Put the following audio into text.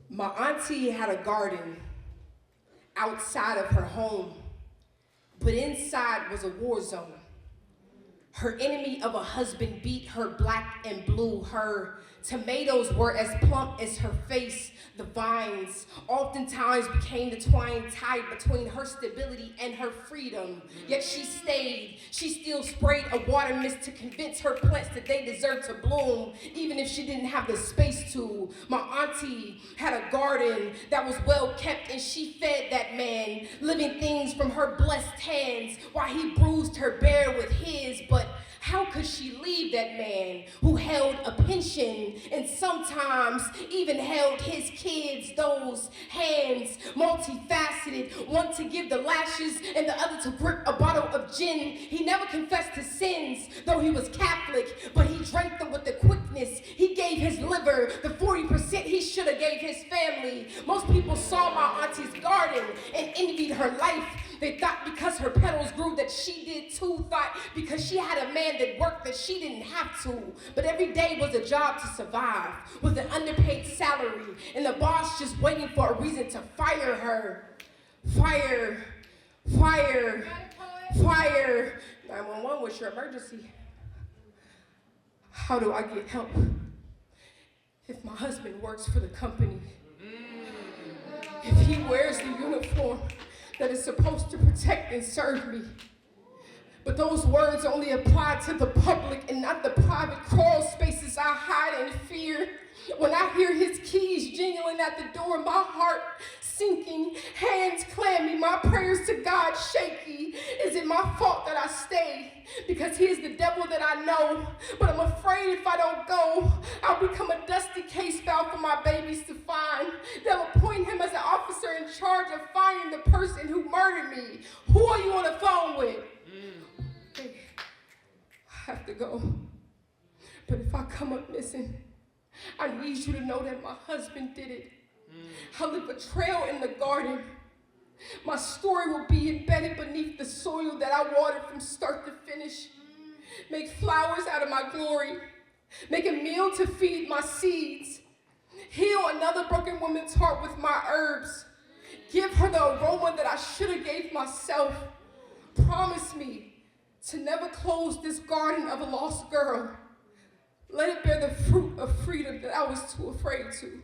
My auntie had a garden outside of her home, but inside was a war zone. Her enemy of a husband beat her black and blue. Her tomatoes were as plump as her face. The vines oftentimes became the twine tied between her stability and her freedom. Yet she stayed. She still sprayed a water mist to convince her plants that they deserve to bloom, even if she didn't have the space to. My auntie had a garden that was well kept, and she fed that man, living things from her blessed hands while he bruised her bare with his. But how could she leave that man who held a pension and sometimes even held his kids? Those hands, multifaceted, one to give the lashes and the other to grip a bottle of gin. He never confessed his sins, though he was Catholic, but he drank them with the quickness. He gave his liver the 40% he should have gave his family. Most people saw my auntie's garden and envied her life. They thought because her petals grew that she did too. Thought because she had a man that worked that she didn't have to. But every day was a job to survive with an underpaid salary and the boss just waiting for a reason to fire her. Fire, fire, fire. 911, what's your emergency? How do I get help if my husband works for the company? If he wears the uniform that is supposed to protect and serve me. But those words only apply to the public and not the private crawl spaces I hide in fear. When I hear his keys jingling at the door, my heart sinking, hands clammy, my prayers to God shaky. Is it my fault that I stay? Because he is the devil that I know. But I'm afraid if I don't go, I'll become a dusty case file for my babies to find. They'll appoint him as an officer in charge of finding the person who murdered me. Who are you on the phone with? Hey, I have to go. But if I come up missing, I need you to know that my husband did it. I'll leave a trail in the garden. My story will be embedded beneath the soil that I watered from start to finish. Make flowers out of my glory. Make a meal to feed my seeds. Heal another broken woman's heart with my herbs. Give her the aroma that I should have gave myself. Promise me to never close this garden of a lost girl. Let it bear the fruit of freedom that I was too afraid to.